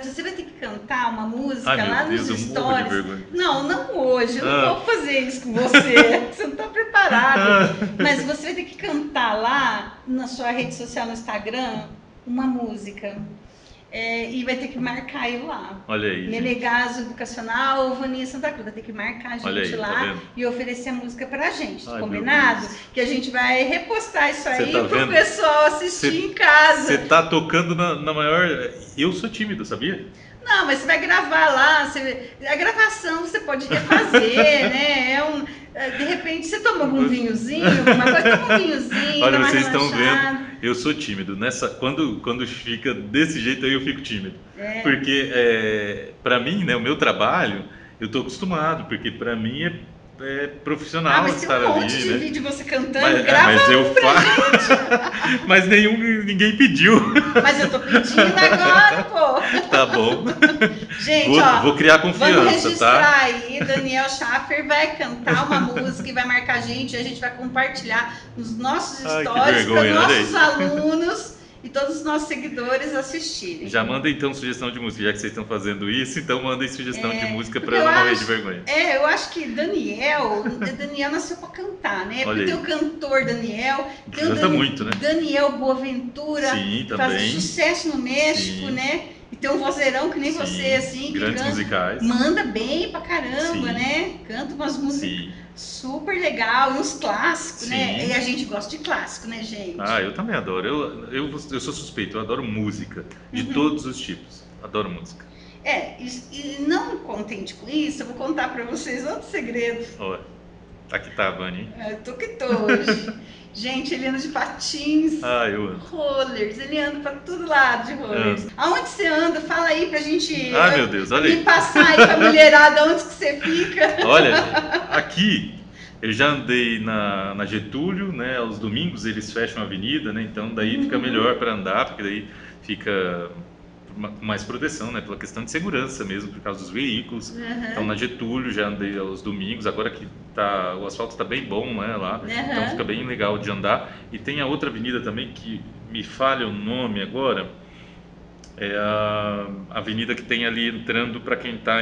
Você vai ter que cantar uma música Ai, lá meu Deus, nos eu morro de stories. vergonha. Não hoje, eu não vou fazer isso com você. Você não está preparado. Mas você vai ter que cantar lá na sua rede social, no Instagram, uma música. E vai ter que marcar eu lá. Olha aí. Menegaso Educacional ou Vaninha Santa Cruz. Vai ter que marcar a gente aí, lá tá e oferecer a música pra gente. Ai, combinado? Que a gente vai repostar isso aí tá pro vendo? pessoal assistir em casa. Você tá tocando na maior. Eu sou tímido, sabia? Não, mas você vai gravar lá, a gravação você pode refazer, né? De repente você toma algum vinhozinho, alguma coisa, toma um vinhozinho. Olha, dá uma vocês estão relaxada. vendo, eu sou tímido. Quando fica desse jeito aí, eu fico tímido. Porque, para mim, né, o meu trabalho, eu tô acostumado, porque para mim é profissional mas estar tem um ali, monte de né? vídeo você cantando, grava mas eu pra faço. Mas ninguém pediu. Mas eu tô pedindo agora, pô. Tá bom. Gente, vou criar confiança, vamos registrar tá? aí, Daniel Schaffer vai cantar uma música e vai marcar a gente vai compartilhar nos nossos stories para os nossos alunos e todos os nossos seguidores assistirem. Já manda então sugestão de música, já que vocês estão fazendo isso, então mandem sugestão de música para eu não morrer de vergonha. Eu acho que Daniel nasceu para cantar, né? Porque tem o cantor Daniel, tem canta muito, né? Daniel Boaventura, sim, que faz sucesso no México, sim. né? E tem um vozeirão que nem você, assim, que grandes musicais. Manda bem pra caramba, né? Canta umas músicas super legal, e uns clássicos, né? E a gente gosta de clássico, né, gente? Eu também adoro. Eu sou suspeito, eu adoro música, de todos os tipos. Adoro música. E não contente com isso, eu vou contar para vocês outro segredo. Ó, aqui tá a Vani, hein? Eu tô que tô hoje. Gente, ele anda de patins, Ah, eu ando. rollers, ele anda pra todo lado de rollers. Aonde você anda? Fala aí pra gente Ah, meu Deus, olha me aí. passar aí pra mulherada, onde que você fica. Olha, aqui eu já andei na Getúlio, né? Aos domingos eles fecham a avenida, né? Então daí fica melhor para andar, porque daí fica com mais proteção, né? Pela questão de segurança mesmo, por causa dos veículos. Então na Getúlio já andei aos domingos, agora que o asfalto está bem bom, né? Lá, então fica bem legal de andar. E tem a outra avenida também que me falha o nome agora, é a avenida que tem ali entrando para quem está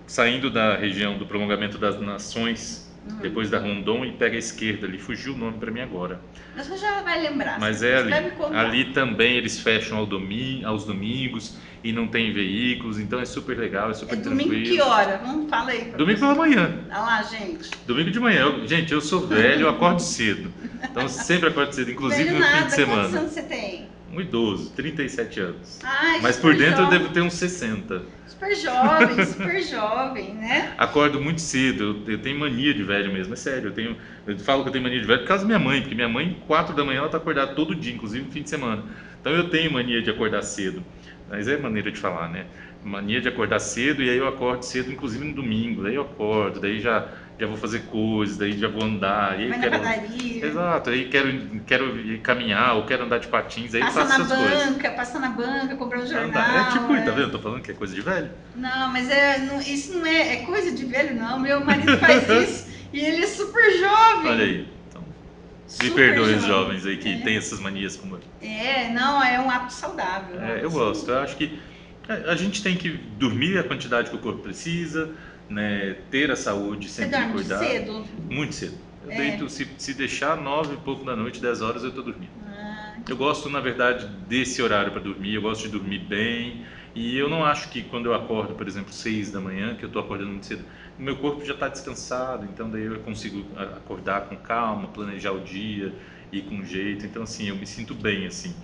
saindo da região do Prolongamento das Nações, depois da Rondon, e pega a esquerda ali. Fugiu o nome para mim agora. Mas você já vai lembrar. Mas é ali. Ali também eles fecham aos domingos e não tem veículos, então é super legal, é super tranquilo. Domingo que hora? Vamos falar aí. Domingo pela manhã. Olha lá, gente. Domingo de manhã. Gente, eu sou velho, eu acordo cedo. Então sempre acordo cedo, inclusive no fim de semana. Quantos anos você tem? Um idoso, 37 anos. Ai, mas por dentro eu devo ter uns 60. Super jovem, né? Acordo muito cedo, eu tenho mania de velho mesmo, é sério. Eu falo que eu tenho mania de velho por causa da minha mãe, porque minha mãe, 4 da manhã, ela tá acordada todo dia, inclusive no fim de semana. Então eu tenho mania de acordar cedo. Mas é maneira de falar, né? Mania de acordar cedo, e aí eu acordo cedo, inclusive no domingo. Daí eu acordo, daí já vou fazer coisas, daí já vou andar. E aí vai na padaria. Exato, aí quero ir caminhar, ou quero andar de patins, aí passa faço essas coisas. Passa na banca, comprar um jornal. É tipo, tá vendo? Tô falando que é coisa de velho. Não, mas isso não é coisa de velho, não. Meu marido faz isso e ele é super jovem. Olha aí. Então, me perdoe os jovens aí que tem essas manias como eu. Não, é um hábito saudável. Eu gosto. Eu acho que a gente tem que dormir a quantidade que o corpo precisa, né? Ter a saúde, sempre cuidar. Você dorme cedo? Muito cedo. Eu deito, se deixar 9 e pouco da noite, 10 horas, eu tô dormindo. Eu gosto, na verdade, desse horário para dormir, eu gosto de dormir bem. E eu não acho que quando eu acordo, por exemplo, 6 da manhã, que eu estou acordando muito cedo, o meu corpo já está descansado, então daí eu consigo acordar com calma, planejar o dia, ir com jeito. Então, assim, eu me sinto bem, assim.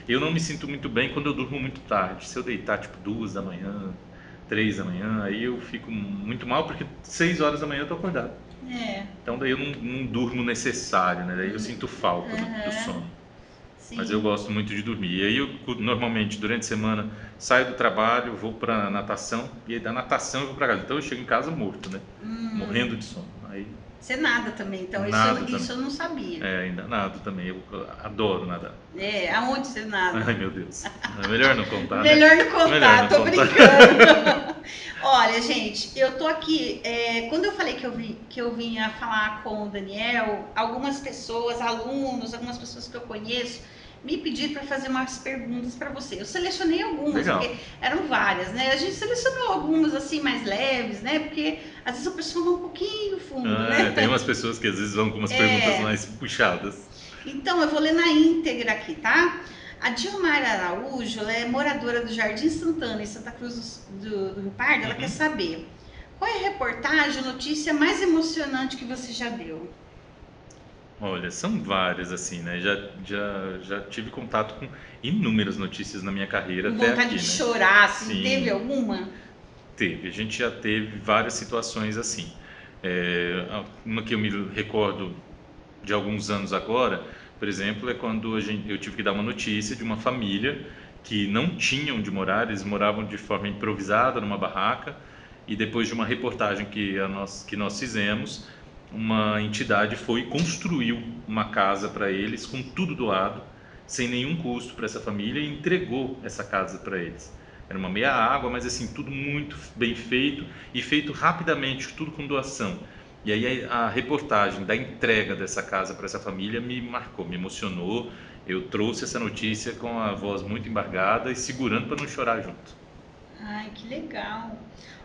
Eu não me sinto muito bem quando eu durmo muito tarde. Se eu deitar, tipo, 2 da manhã, 3 da manhã, aí eu fico muito mal, porque 6 horas da manhã eu estou acordado. Então daí eu não durmo necessário, né? Daí eu sinto falta do sono. Sim. Mas eu gosto muito de dormir. E aí eu normalmente durante a semana saio do trabalho, vou para natação, e aí da natação eu vou para casa. Então eu chego em casa morto, né? Morrendo de sono. Aí você nada também, então isso eu não sabia. Ainda nado também, eu adoro nadar. Aonde você nada? Ai, meu Deus. É melhor não contar, melhor não contar, tô brincando. Olha, gente, eu tô aqui, quando eu falei que eu vinha falar com o Daniel, algumas pessoas, alunos, algumas pessoas que eu conheço, me pediram para fazer umas perguntas para você. Eu selecionei algumas, legal, porque eram várias, né? A gente selecionou algumas assim mais leves, né? Porque às vezes a pessoa vai um pouquinho fundo, né? Tem umas pessoas que às vezes vão com umas perguntas mais puxadas. Então eu vou ler na íntegra aqui, tá? A Dilmar Araújo, ela é moradora do Jardim Santana, em Santa Cruz do Rio Pardo. Ela quer saber qual é a reportagem, a notícia mais emocionante que você já deu? Olha, são várias, assim, né? Já tive contato com inúmeras notícias na minha carreira até aqui, né? Vontade de chorar, assim, teve alguma? Teve, a gente já teve várias situações assim. Uma que eu me recordo de alguns anos agora, por exemplo, é quando eu tive que dar uma notícia de uma família que não tinham onde morar, eles moravam de forma improvisada numa barraca, e depois de uma reportagem que nós fizemos, uma entidade foi e construiu uma casa para eles, com tudo doado, sem nenhum custo para essa família, e entregou essa casa para eles. Era uma meia água, mas assim, tudo muito bem feito, e feito rapidamente, tudo com doação. E aí a reportagem da entrega dessa casa para essa família me marcou, me emocionou. Eu trouxe essa notícia com a voz muito embargada e segurando para não chorar junto. Ai, que legal.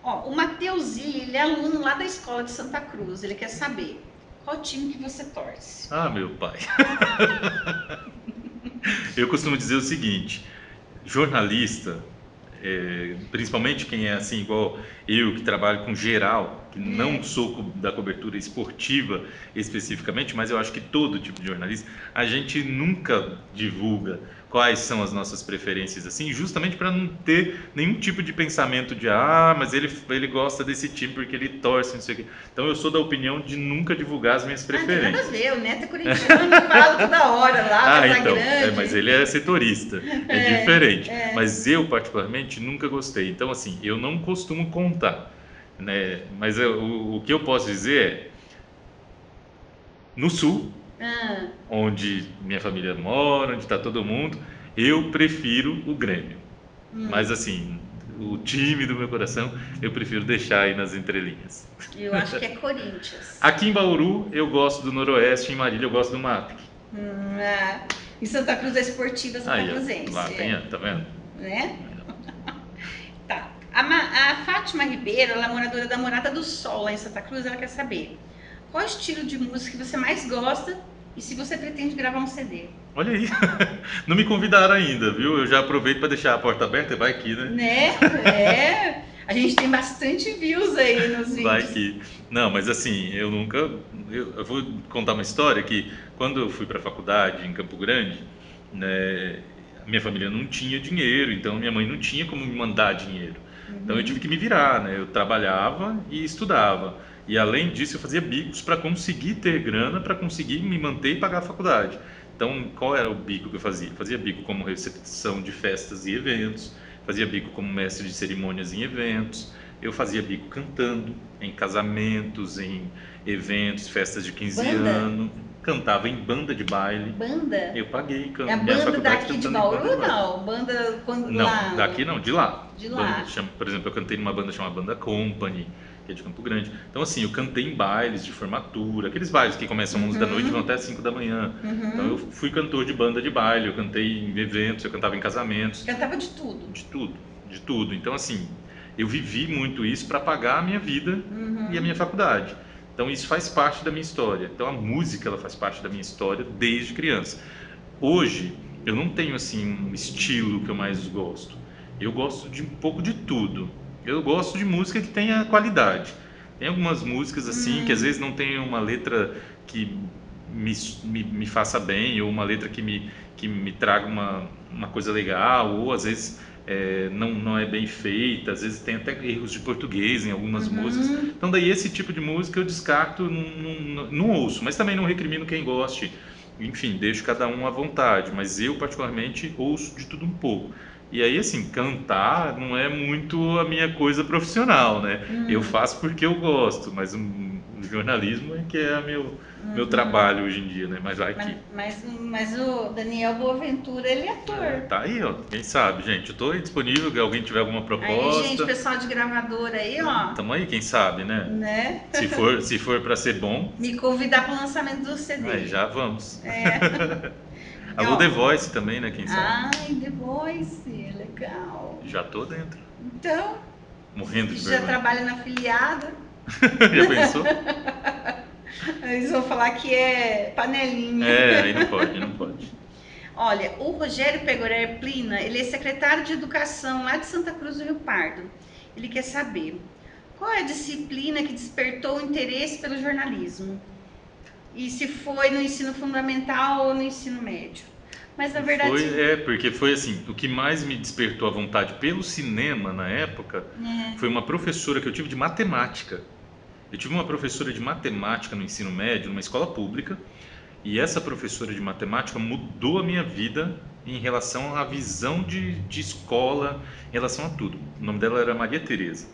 O Mateuzinho, ele é aluno lá da escola de Santa Cruz. Ele quer saber qual time que você torce. Ah, meu pai. Eu costumo dizer o seguinte: jornalista, principalmente quem é assim igual eu, que trabalho com geral, que não sou da cobertura esportiva especificamente, mas eu acho que todo tipo de jornalista, a gente nunca divulga quais são as nossas preferências, assim, justamente para não ter nenhum tipo de pensamento de, mas ele gosta desse time porque ele torce, não sei o quê. Então eu sou da opinião de nunca divulgar as minhas Não tem nada a preferências. ver, o Neto é corintiano e fala toda hora lá, Casa Então, Grande. mas ele é setorista, é diferente. Mas eu, particularmente, nunca gostei. Então, assim, eu não costumo contar, né? Mas o que eu posso dizer é, no Sul, onde minha família mora, onde está todo mundo, eu prefiro o Grêmio. Mas, assim, o time do meu coração, eu prefiro deixar aí nas entrelinhas. Eu acho que é Corinthians. Aqui em Bauru, eu gosto do Noroeste, em Marília, eu gosto do MATEC. Em Santa Cruz é Esportiva Santa Cruzense. Lá tem, tá vendo? Né? Tá. A Fátima Ribeiro, ela é moradora da Morada do Sol, lá em Santa Cruz, ela quer saber qual estilo de música que você mais gosta e se você pretende gravar um CD. Olha aí, não me convidaram ainda, viu? Eu já aproveito para deixar a porta aberta e vai aqui, né? A gente tem bastante views aí nos vídeos. Vai que. Não, mas assim, eu nunca. Eu vou contar uma história que quando eu fui para a faculdade em Campo Grande, né, minha família não tinha dinheiro, então minha mãe não tinha como me mandar dinheiro. Então eu tive que me virar, né? Eu trabalhava e estudava. E além disso, eu fazia bicos para conseguir ter grana, para conseguir me manter e pagar a faculdade. Então, qual era o bico que eu fazia? Eu fazia bico como recepção de festas e eventos, fazia bico como mestre de cerimônias em eventos, eu fazia bico cantando em casamentos, em eventos, festas de 15 anos, cantava em banda de baile. Banda? Eu paguei É a banda daqui de Bauru ou não? Banda quando não, lá? Daqui não, de lá. De lá. Por exemplo, eu cantei numa banda chamada Banda Company, que é de Campo Grande. Então, assim, eu cantei em bailes de formatura, aqueles bailes que começam 11 da noite e vão até 5 da manhã. Então, eu fui cantor de banda de baile, eu cantei em eventos, eu cantava em casamentos. Cantava de tudo? De tudo, de tudo. Então, assim, eu vivi muito isso para pagar a minha vida e a minha faculdade. Então, isso faz parte da minha história. Então, a música, ela faz parte da minha história desde criança. Hoje, eu não tenho, assim, um estilo que eu mais gosto. Eu gosto de um pouco de tudo. Eu gosto de música que tenha qualidade. Tem algumas músicas assim que às vezes não tem uma letra que me faça bem, ou uma letra que me traga uma coisa legal, ou às vezes não é bem feita, às vezes tem até erros de português em algumas músicas. Então daí esse tipo de música eu descarto, não ouço, mas também não recrimino quem goste. Enfim, deixo cada um à vontade, mas eu particularmente ouço de tudo um pouco. E aí, assim, cantar não é muito a minha coisa profissional, né? Eu faço porque eu gosto, mas o jornalismo é que é meu trabalho hoje em dia, né? Mas vai que... Mas o Daniel Boaventura, ele é ator. Tá aí, ó. Quem sabe, gente? Eu tô aí disponível, se alguém tiver alguma proposta. Aí, gente, pessoal de gravadora aí, ó. Tamo aí, quem sabe, né? Se for pra ser bom... Me convidar pro lançamento do CD. Aí, já vamos. Alô, The Voice também, né? Quem sabe? Ai, The Voice, legal. Já tô dentro. Então, morrendo de já vergonha. trabalha na afiliada. Já pensou? Eles vão falar que é panelinha. Aí não pode. Olha, o Rogério Pegoré Plina, ele é secretário de Educação lá de Santa Cruz do Rio Pardo. Ele quer saber qual é a disciplina que despertou o interesse pelo jornalismo? E se foi no ensino fundamental ou no ensino médio? Mas na verdade... Porque foi assim, o que mais me despertou a vontade pelo cinema na época foi uma professora que eu tive de matemática. Eu tive uma professora de matemática no ensino médio, numa escola pública, e essa professora de matemática mudou a minha vida em relação à visão de escola, em relação a tudo. O nome dela era Maria Tereza.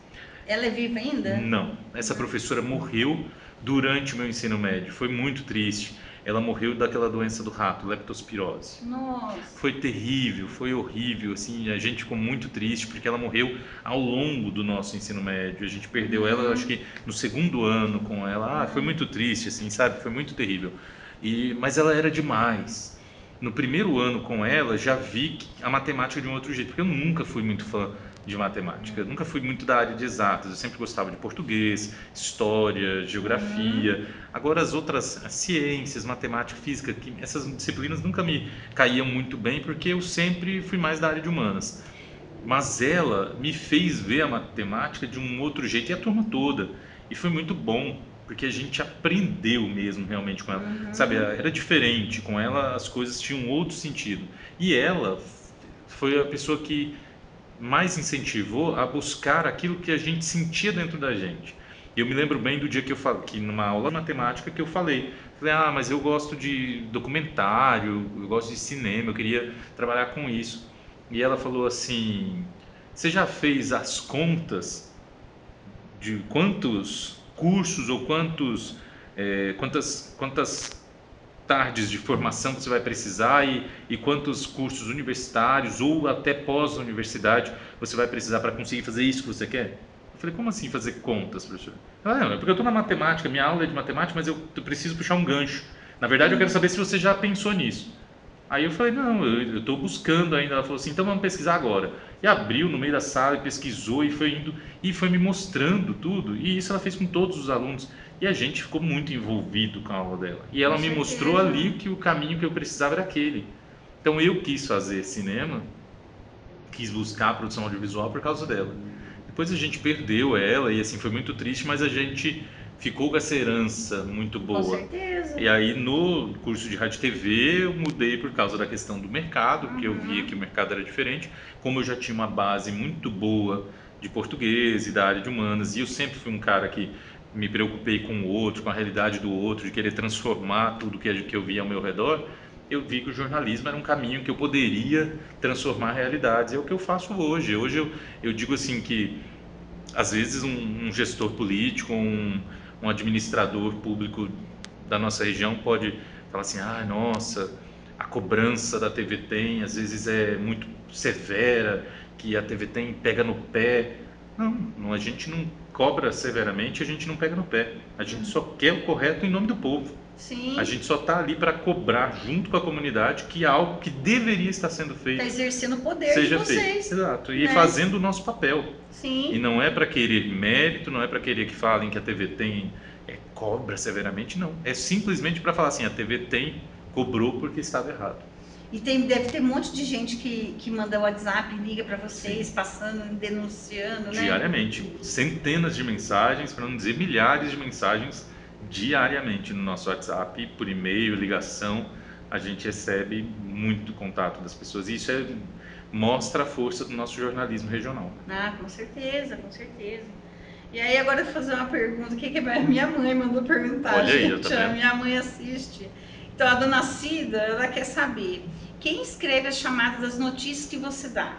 Ela é viva ainda? Não, essa professora morreu durante o meu ensino médio, foi muito triste. Ela morreu daquela doença do rato, leptospirose. Nossa. Foi terrível, foi horrível, assim, a gente ficou muito triste porque ela morreu ao longo do nosso ensino médio. A gente perdeu ela, acho que no segundo ano com ela. Foi muito triste, assim, sabe? Foi muito terrível. Mas ela era demais. No primeiro ano com ela, já vi a matemática de um outro jeito, porque eu nunca fui muito fã de matemática, eu nunca fui muito da área de exatas, eu sempre gostava de português, história, geografia. Agora as outras as ciências, matemática, física, essas disciplinas nunca me caíam muito bem, porque eu sempre fui mais da área de humanas. Mas ela me fez ver a matemática de um outro jeito, e a turma toda, e foi muito bom. porque a gente aprendeu mesmo realmente com ela. Sabe, era diferente, com ela as coisas tinham outro sentido. E ela foi a pessoa que mais incentivou a buscar aquilo que a gente sentia dentro da gente. Eu me lembro bem do dia que eu falei, que numa aula de matemática que eu falei, mas eu gosto de documentário, eu gosto de cinema, eu queria trabalhar com isso. E ela falou assim: você já fez as contas de quantos cursos ou quantas tardes de formação que você vai precisar e quantos cursos universitários ou até pós-universidade você vai precisar para conseguir fazer isso que você quer? Eu falei, como assim fazer contas, professor? Ela, é porque eu estou na matemática, minha aula é de matemática, mas eu preciso puxar um gancho. Na verdade, eu quero saber se você já pensou nisso. Aí eu falei, não, eu estou buscando ainda. Ela falou assim, então vamos pesquisar agora. E abriu no meio da sala, e pesquisou e foi indo e foi me mostrando tudo. E isso ela fez com todos os alunos. E a gente ficou muito envolvido com a aula dela. E ela me mostrou ali que o caminho que eu precisava era aquele. Então eu quis fazer cinema, quis buscar a produção audiovisual por causa dela. Depois a gente perdeu ela e assim foi muito triste, mas a gente ficou com essa herança muito boa. Com certeza. E aí no curso de rádio e TV eu mudei por causa da questão do mercado, porque eu via que o mercado era diferente. Como eu já tinha uma base muito boa de português e da área de humanas, e eu sempre fui um cara que me preocupei com o outro, com a realidade do outro, de querer transformar tudo que eu via ao meu redor, eu vi que o jornalismo era um caminho que eu poderia transformar realidades. É o que eu faço hoje. Hoje eu digo assim que às vezes um gestor político, um administrador público da nossa região pode falar assim, nossa, a cobrança da TV Tem às vezes é muito severa, que a TV Tem pega no pé. Não, a gente não cobra severamente, a gente não pega no pé. A gente só quer o correto em nome do povo. Sim. A gente só está ali para cobrar junto com a comunidade que algo que deveria estar sendo feito está exercendo o poder seja de vocês. Feito. Exato. E fazendo o nosso papel. Sim. E não é para querer mérito, não é para querer que falem que a TV Tem cobra severamente, não. É simplesmente para falar assim, a TV Tem cobrou porque estava errado. E deve ter um monte de gente que manda WhatsApp, liga para vocês, passando, denunciando, né? Diariamente. Centenas de mensagens, para não dizer milhares de mensagens diariamente no nosso WhatsApp, por e-mail, ligação. A gente recebe muito contato das pessoas. E isso mostra a força do nosso jornalismo regional. Com certeza, com certeza. E aí agora eu vou fazer uma pergunta que a minha mãe mandou perguntar. Olha aí, gente, a minha mãe assiste. Então a dona Cida, ela quer saber quem escreve as chamadas das notícias que você dá.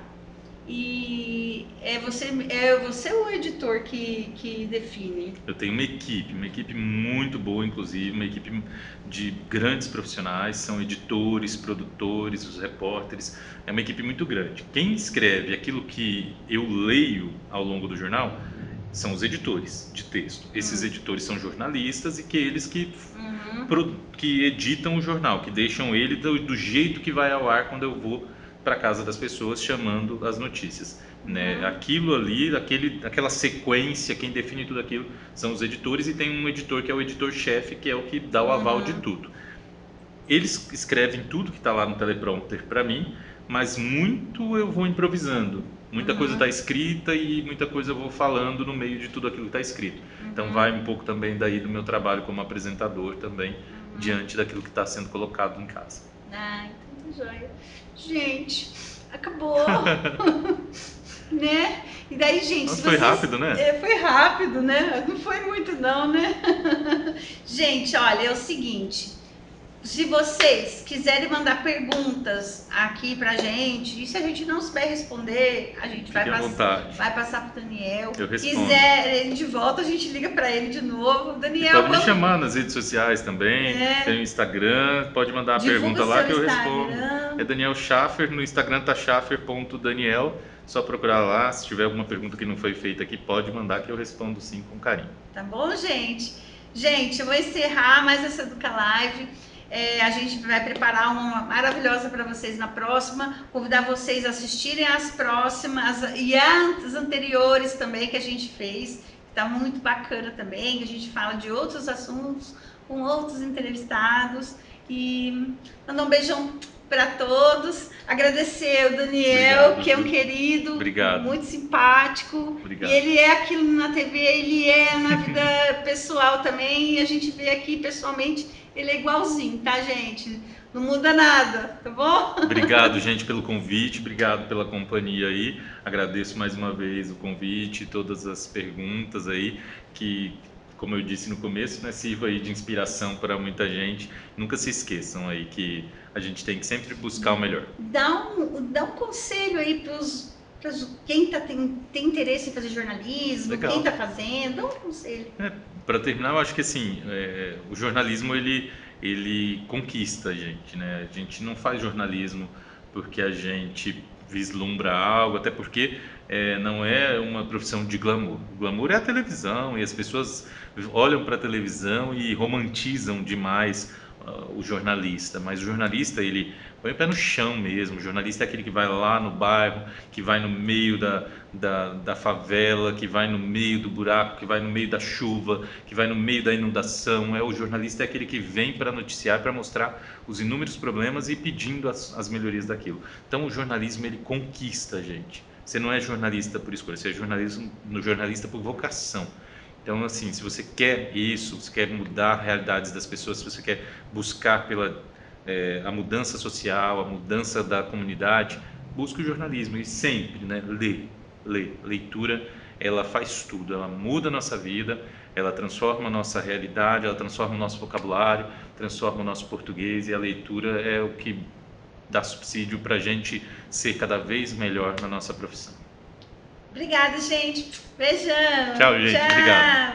E é você o editor que define? Eu tenho uma equipe muito boa, inclusive, uma equipe de grandes profissionais, são editores, produtores, os repórteres, é uma equipe muito grande. Quem escreve aquilo que eu leio ao longo do jornal são os editores de texto. Esses editores são jornalistas e eles que editam o jornal, que deixam ele do jeito que vai ao ar quando eu vou para casa das pessoas chamando as notícias, né? Aquilo ali, aquela sequência, quem define tudo aquilo são os editores, e tem um editor que é o editor-chefe, que é o que dá o aval de tudo. Eles escrevem tudo que está lá no teleprompter para mim, mas muito eu vou improvisando. Muita coisa está escrita e muita coisa eu vou falando no meio de tudo aquilo que está escrito. Então vai um pouco também daí do meu trabalho como apresentador também, diante daquilo que está sendo colocado em casa. Então joia. Gente, acabou. Né? E daí, gente... Nossa, foi rápido, né? Foi rápido, né? Não foi muito não, né? Gente, olha, é o seguinte... Se vocês quiserem mandar perguntas aqui pra gente, e se a gente não souber responder, a gente vai passar pro Daniel. Eu respondo. Quiser ele de volta, a gente liga pra ele de novo. Daniel, pode me chamar nas redes sociais também, tem o Instagram, pode mandar a pergunta lá que eu respondo. É Daniel Schaffer, no Instagram tá schaffer.daniel, só procurar lá, se tiver alguma pergunta que não foi feita aqui, pode mandar que eu respondo sim com carinho. Tá bom, gente? Gente, eu vou encerrar mais essa Educa Live. A gente vai preparar uma maravilhosa para vocês na próxima, convidar vocês a assistirem as próximas e as anteriores também que a gente fez, está muito bacana também, a gente fala de outros assuntos com outros entrevistados, e mandar um beijão para todos. Agradecer o Daniel, Obrigado, que é um viu? querido, Obrigado. muito simpático. Obrigado. E ele é aquilo na TV, ele é na vida pessoal também. E a gente vê aqui pessoalmente, ele é igualzinho, tá, gente? Não muda nada, tá bom? Obrigado, gente, pelo convite, obrigado pela companhia aí. Agradeço mais uma vez o convite, todas as perguntas aí, que, como eu disse no começo, né, sirva aí de inspiração para muita gente. Nunca se esqueçam aí que a gente tem que sempre buscar o melhor. Dá um conselho aí para quem tem interesse em fazer jornalismo, Legal. quem está fazendo, dá um conselho. Para terminar, eu acho que assim, o jornalismo ele conquista a gente, né? A gente não faz jornalismo porque a gente vislumbra algo, até porque não é uma profissão de glamour. O glamour é a televisão e as pessoas olham para a televisão e romantizam demais o jornalista, mas o jornalista ele põe o pé no chão mesmo. O jornalista é aquele que vai lá no bairro, que vai no meio da favela, que vai no meio do buraco, que vai no meio da chuva, que vai no meio da inundação. O jornalista é aquele que vem para noticiar, para mostrar os inúmeros problemas e pedindo as melhorias daquilo. Então o jornalismo ele conquista a gente. Você não é jornalista por escolha, você é jornalista por vocação. Então, assim, se você quer isso, se quer mudar a realidades das pessoas, se você quer buscar a mudança social, a mudança da comunidade, busque o jornalismo e sempre, né, lê. Leitura, ela faz tudo, ela muda a nossa vida, ela transforma a nossa realidade, ela transforma o nosso vocabulário, transforma o nosso português, e a leitura é o que dá subsídio para a gente ser cada vez melhor na nossa profissão. Obrigada, gente. Beijão. Tchau, gente. Tchau. Obrigado.